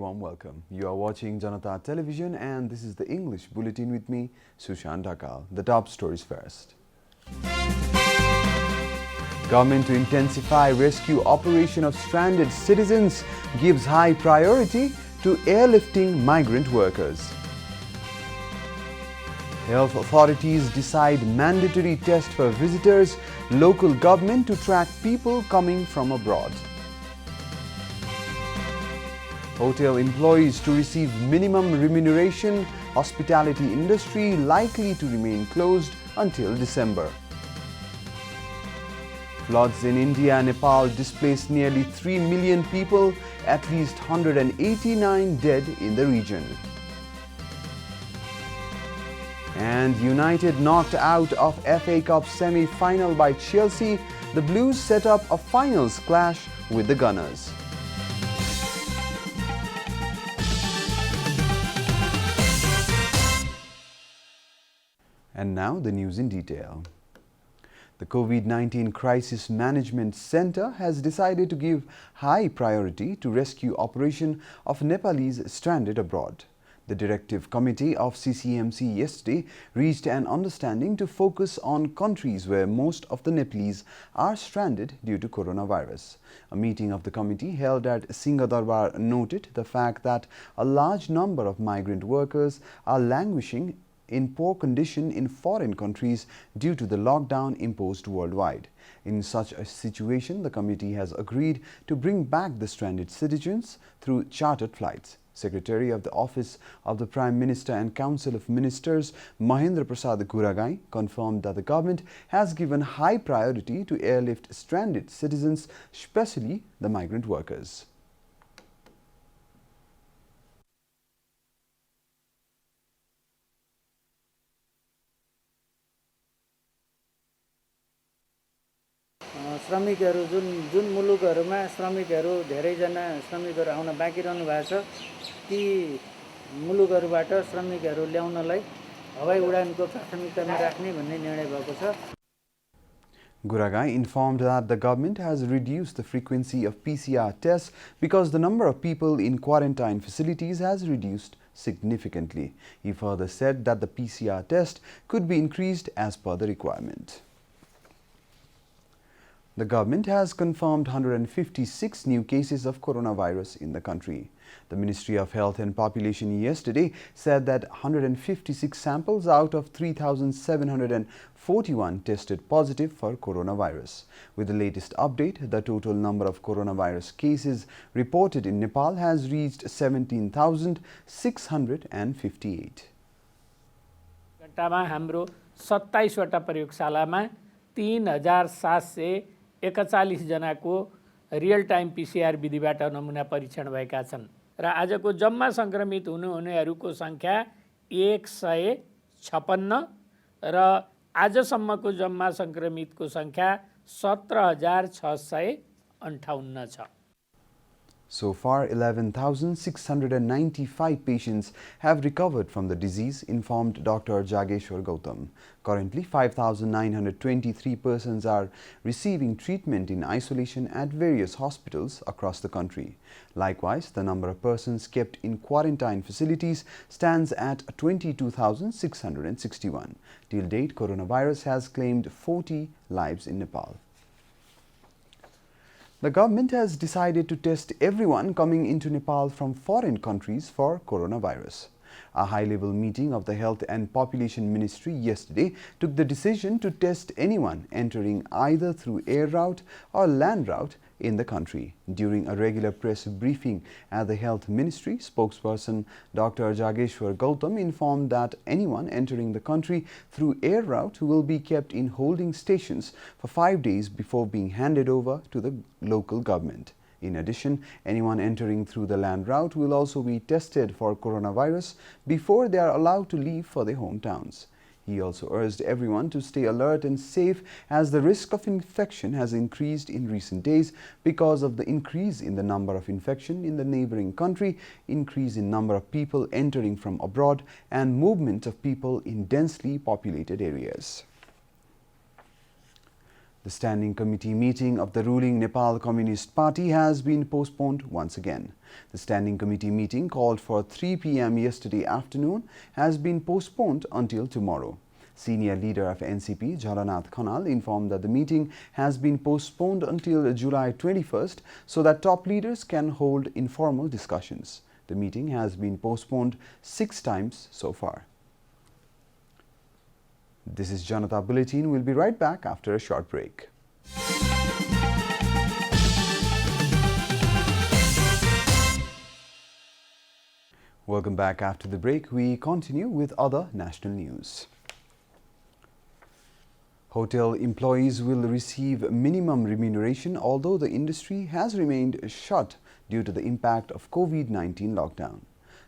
warm welcome. You are watching Janata Television and this is the English Bulletin with me, Sushan Dhakal. The top stories first. Government to intensify rescue operation of stranded citizens gives high priority to airlifting migrant workers. Health authorities decide mandatory test for visitors, local government to track people coming from abroad. Hotel employees to receive minimum remuneration, hospitality industry likely to remain closed until December. Floods in India and Nepal displaced nearly 3 million people, at least 189 dead in the region. And United knocked out of FA Cup semi-final by Chelsea, the Blues set up a finals clash with the Gunners. And now the news in detail. The COVID-19 Crisis Management Center has decided to give high priority to rescue operation of Nepalese stranded abroad. The Directive Committee of CCMC yesterday reached an understanding to focus on countries where most of the Nepalese are stranded due to coronavirus. A meeting of the committee held at Singhadarbar noted the fact that a large number of migrant workers are languishing in poor condition in foreign countries due to the lockdown imposed worldwide. In such a situation, the committee has agreed to bring back the stranded citizens through chartered flights. Secretary of the Office of the Prime Minister and Council of Ministers, Mahendra Prasad Guragai, confirmed that the government has given high priority to airlift stranded citizens, especially the migrant workers. श्रमिकहरू जुन मुलुकहरुमा श्रमिकहरू धेरैजना श्रमिकहरू आउन बाँकी रहनु भएको छ ती मुलुकहरुबाट श्रमिकहरू ल्याउनलाई हवाई उडानको प्राथमिकतामा राख्ने भन्ने निर्णय भएको छ. Guragai informed that the government has reduced the frequency of PCR tests because the number of people in quarantine facilities has reduced significantly. He further said that the PCR test could be increased as per the requirement. The government has confirmed 156 new cases of coronavirus in the country. The Ministry of Health and Population yesterday said that 156 samples out of 3,741 tested positive for coronavirus. With the latest update, the total number of coronavirus cases reported in Nepal has reached 17,658. घण्टामा हाम्रो 27 वटा प्रयोगशालामा 3,741 जनाको real time PCR विधिबाट नमुना परीक्षण भएका छन् र आजको जम्मा संक्रमित हुनेहरूको संख्या 156 र आजसम्मको जम्मा संक्रमितको संख्या 17,658 छ. So far, 11,695 patients have recovered from the disease, informed Dr. Jageshwar Gautam. Currently, 5,923 persons are receiving treatment in isolation at various hospitals across the country. Likewise, the number of persons kept in quarantine facilities stands at 22,661. Till date, coronavirus has claimed 40 lives in Nepal. The government has decided to test everyone coming into Nepal from foreign countries for coronavirus. A high-level meeting of the Health and Population Ministry yesterday took the decision to test anyone entering either through air route or land route in the country. During a regular press briefing at the Health Ministry, spokesperson Dr. Jageshwar Gautam informed that anyone entering the country through air route will be kept in holding stations for 5 days before being handed over to the local government. In addition, anyone entering through the land route will also be tested for coronavirus before they are allowed to leave for their hometowns. He also urged everyone to stay alert and safe as the risk of infection has increased in recent days because of the increase in the number of infection in the neighboring country, increase in number of people entering from abroad, and movement of people in densely populated areas. The Standing Committee meeting of the ruling Nepal Communist Party has been postponed once again. The Standing Committee meeting, called for 3 p.m. yesterday afternoon, has been postponed until tomorrow. Senior leader of NCP, Janata informed that the meeting has been postponed until July 21st so that top leaders can hold informal discussions. The meeting has been postponed 6 times so far. This is Janata Bulletin. We'll be right back after a short break. Welcome back after the break. We continue with other national news. Hotel employees will receive minimum remuneration, although the industry has remained shut due to the impact of COVID-19 lockdown.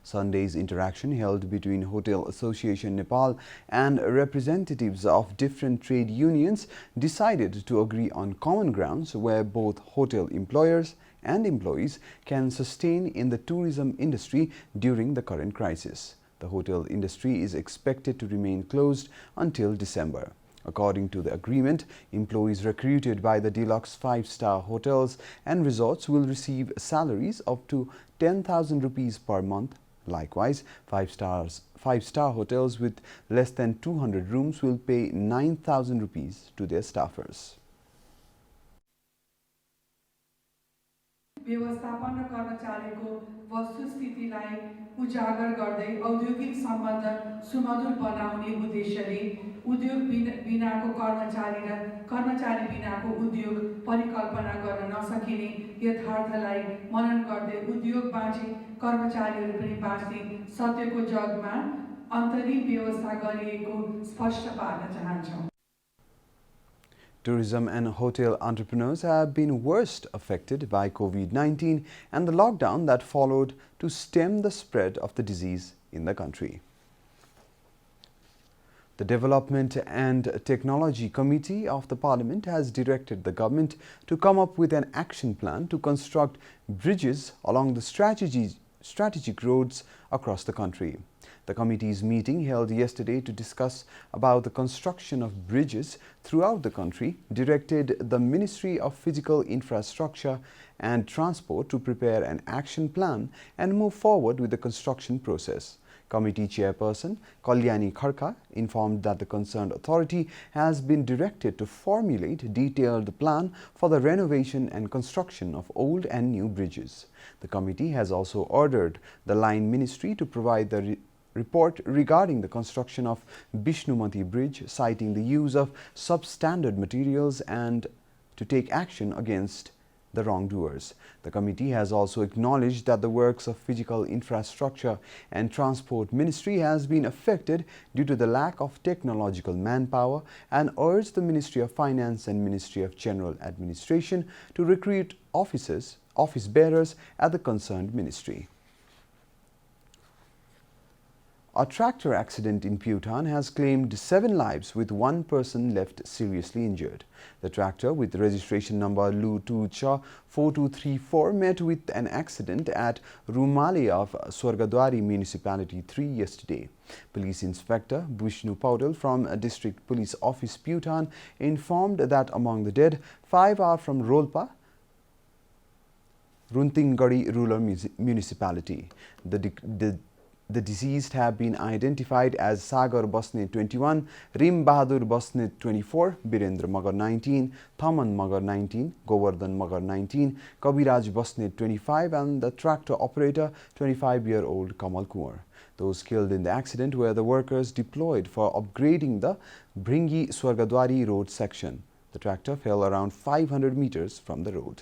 Sunday's interaction held between Hotel Association Nepal and representatives of different trade unions decided to agree on common grounds where both hotel employers and employees can sustain in the tourism industry during the current crisis. The hotel industry is expected to remain closed until December. According to the agreement, employees recruited by the deluxe 5-star hotels and resorts will receive salaries up to 10,000 rupees per month. Likewise, 5-star hotels with less than 200 rooms will pay 9,000 rupees to their staffers. व्यवस्थापन र कर्मचारीको वस्तुस्थितिलाई उजागर गर्दै औद्योगिक सम्बन्ध सुमधुर बनाउने उद्देश्यले उद्योग बिनाको कर्मचारी र कर्मचारी बिनाको उद्योग परिकल्पना गर्न नसकिने यथार्थलाई मनन गर्दै उद्योग बाँचे कर्मचारीहरू पनि बाँच्ने सत्यको जगमा अन्तरिम व्यवस्था गरिएको स्पष्ट पार्न चाहन्छौँ। Tourism and hotel entrepreneurs have been worst affected by COVID-19 and the lockdown that followed to stem the spread of the disease in the country. The Development and Technology Committee of the Parliament has directed the government to come up with an action plan to construct bridges along the strategic roads across the country. The committee's meeting held yesterday to discuss about the construction of bridges throughout the country directed the Ministry of Physical Infrastructure and Transport to prepare an action plan and move forward with the construction process. Committee Chairperson Kalyani Kharka informed that the concerned authority has been directed to formulate a detailed plan for the renovation and construction of old and new bridges. The committee has also ordered the Line Ministry to provide the report regarding the construction of Bishnumati Bridge, citing the use of substandard materials and to take action against the wrongdoers. The committee has also acknowledged that the works of Physical Infrastructure and Transport Ministry has been affected due to the lack of technological manpower and urged the Ministry of Finance and Ministry of General Administration to recruit office bearers at the concerned ministry. A tractor accident in Bhutan has claimed 7 lives with 1 person left seriously injured. The tractor with registration number Lu 2 4234 met with an accident at Rumale of Swargadwari Municipality 3 yesterday. Police Inspector Vishnu Paudel from District Police Office Bhutan informed that among the dead, 5 are from Rolpa, Runtinggadi Rural Municipality. The deceased have been identified as Sagar Basne 21, Rim Bahadur Basne 24, Birendra Magar 19, Thaman Magar 19, Govardhan Magar 19, Kabiraj Basne 25 and the tractor operator 25-year-old Kamal Kumar. Those killed in the accident were the workers deployed for upgrading the Bringi Swargadwari road section. The tractor fell around 500 meters from the road.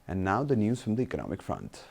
And now the news from the economic front.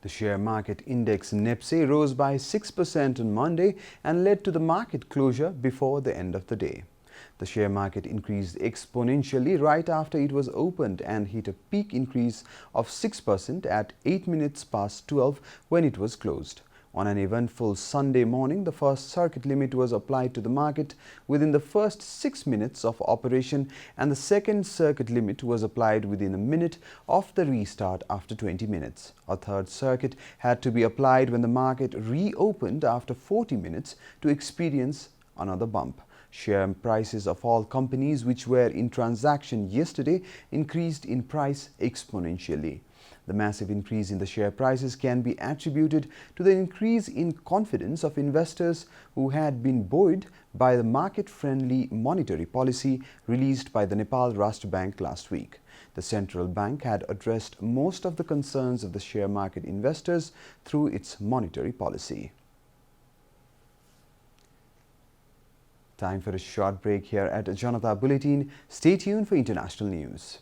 The share market index NEPSE rose by 6% on Monday and led to the market closure before the end of the day. The share market increased exponentially right after it was opened and hit a peak increase of 6% at 8 minutes past 12 when it was closed. On an eventful Sunday morning, the first circuit limit was applied to the market within the first 6 minutes of operation, and the second circuit limit was applied within a minute of the restart after 20 minutes. A third circuit had to be applied when the market reopened after 40 minutes to experience another bump. Share prices of all companies which were in transaction yesterday increased in price exponentially. The massive increase in the share prices can be attributed to the increase in confidence of investors who had been buoyed by the market-friendly monetary policy released by the Nepal Rashtra Bank last week. The central bank had addressed most of the concerns of the share market investors through its monetary policy. Time for a short break here at Janata Bulletin. Stay tuned for international news.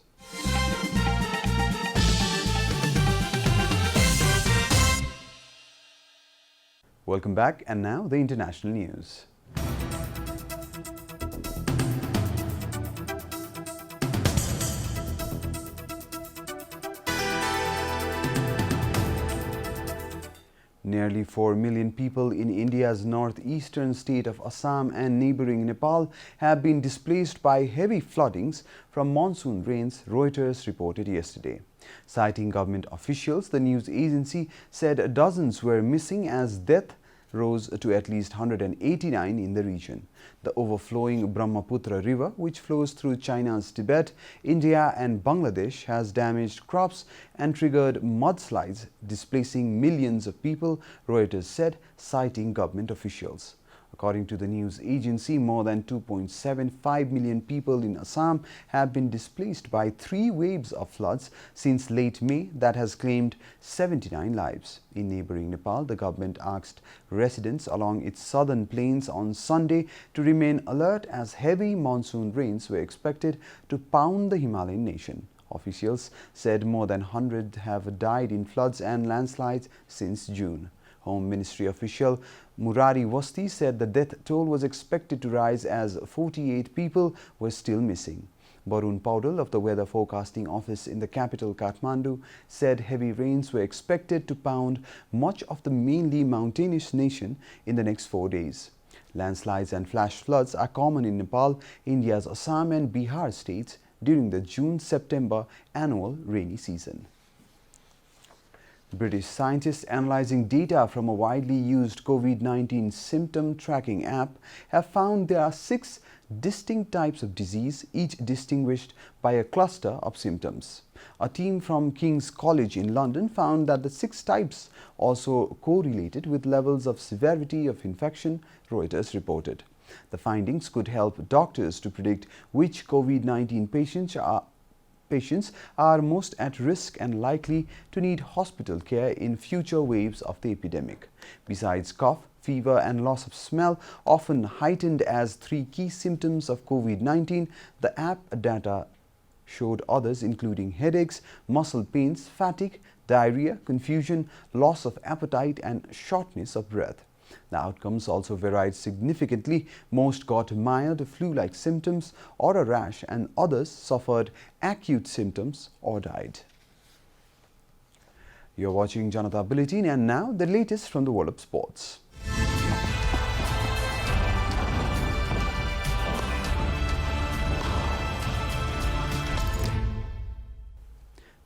Welcome back, and now the international news. Nearly 4 million people in India's northeastern state of Assam and neighboring Nepal have been displaced by heavy floodings from monsoon rains, Reuters reported yesterday. Citing government officials, the news agency said dozens were missing as death rose to at least 189 in the region. The overflowing Brahmaputra River, which flows through China's Tibet, India and Bangladesh, has damaged crops and triggered mudslides, displacing millions of people, Reuters said, citing government officials. According to the news agency, more than 2.75 million people in Assam have been displaced by 3 waves of floods since late May that has claimed 79 lives. In neighboring Nepal, the government asked residents along its southern plains on Sunday to remain alert as heavy monsoon rains were expected to pound the Himalayan nation. Officials said more than 100 have died in floods and landslides since June. Home Ministry official Murari Vasti said the death toll was expected to rise as 48 people were still missing. Barun Paudel of the Weather Forecasting Office in the capital Kathmandu said heavy rains were expected to pound much of the mainly mountainous nation in the next 4 days. Landslides and flash floods are common in Nepal, India's Assam and Bihar states during the June-September annual rainy season. British scientists analyzing data from a widely used COVID-19 symptom tracking app have found there are 6 distinct types of disease, each distinguished by a cluster of symptoms. A team from King's College in London found that the 6 types also correlated with levels of severity of infection, Reuters reported. The findings could help doctors to predict which COVID-19 patients are most at risk and likely to need hospital care in future waves of the epidemic. Besides cough, fever and loss of smell, often heightened as 3 key symptoms of COVID-19, the app data showed others including headaches, muscle pains, fatigue, diarrhea, confusion, loss of appetite and shortness of breath. The outcomes also varied significantly. Most got mild flu-like symptoms or a rash, and others suffered acute symptoms or died. You're watching Janata Bulletin, and now the latest from the world of sports.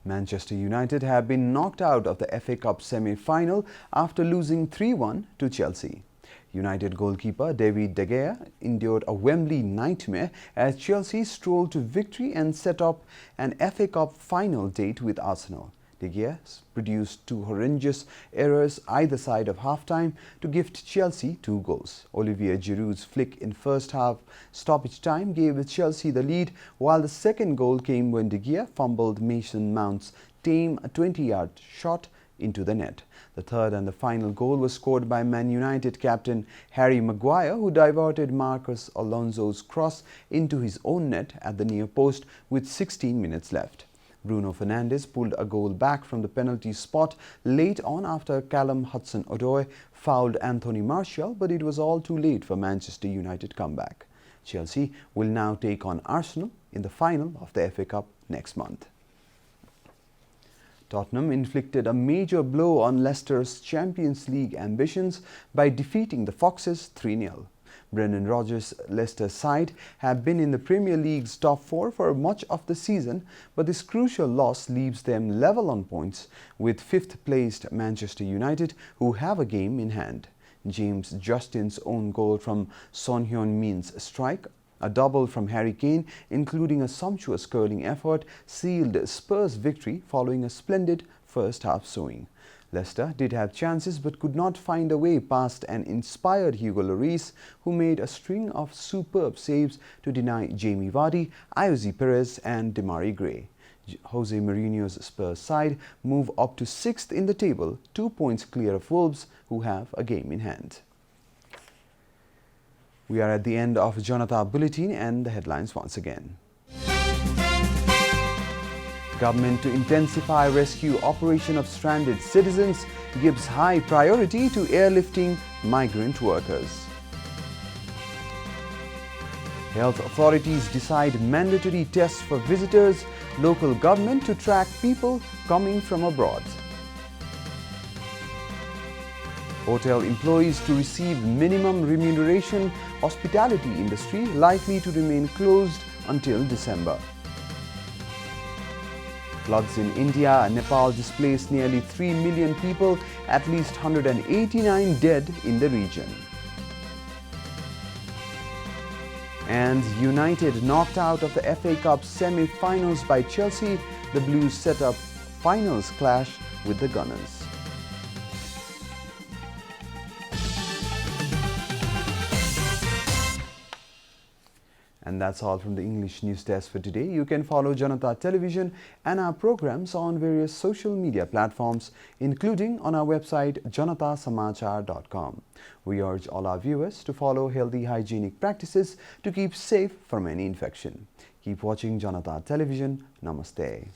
Manchester United have been knocked out of the FA Cup semi-final after losing 3-1 to Chelsea. United goalkeeper David De Gea endured a Wembley nightmare as Chelsea strolled to victory and set up an FA Cup final date with Arsenal. De Gea produced 2 horrendous errors either side of half-time to gift Chelsea 2 goals. Olivier Giroud's flick in first half stoppage time gave Chelsea the lead, while the second goal came when De Gea fumbled Mason Mount's tame 20-yard shot into the net. The third and the final goal was scored by Man United captain Harry Maguire, who diverted Marcos Alonso's cross into his own net at the near post with 16 minutes left. Bruno Fernandes pulled a goal back from the penalty spot late on after Callum Hudson-Odoi fouled Anthony Martial, but it was all too late for Manchester United comeback. Chelsea will now take on Arsenal in the final of the FA Cup next month. Tottenham inflicted a major blow on Leicester's Champions League ambitions by defeating the Foxes 3-0. Brendan Rodgers' Leicester side have been in the Premier League's top four for much of the season, but this crucial loss leaves them level on points with fifth-placed Manchester United, who have a game in hand. James Justin's own goal from Son Heung-min's strike, a double from Harry Kane, including a sumptuous curling effort, sealed Spurs' victory following a splendid first-half showing. Leicester did have chances but could not find a way past an inspired Hugo Lloris, who made a string of superb saves to deny Jamie Vardy, Ayoze Perez and Demarai Gray. Jose Mourinho's Spurs side move up to 6th in the table, 2 points clear of Wolves, who have a game in hand. We are at the end of Janata Bulletin and the headlines once again. Government to intensify rescue operation of stranded citizens, gives high priority to airlifting migrant workers. Health authorities decide mandatory tests for visitors, local government to track people coming from abroad. Hotel employees to receive minimum remuneration, hospitality industry likely to remain closed until December. Floods in India and Nepal displaced nearly 3 million people, at least 189 dead in the region. And United knocked out of the FA Cup semi-finals by Chelsea. The Blues set up finals clash with the Gunners. And that's all from the English News Desk for today. You can follow Janata Television and our programs on various social media platforms, including on our website janatasamachar.com. We urge all our viewers to follow healthy hygienic practices to keep safe from any infection. Keep watching Janata Television. Namaste.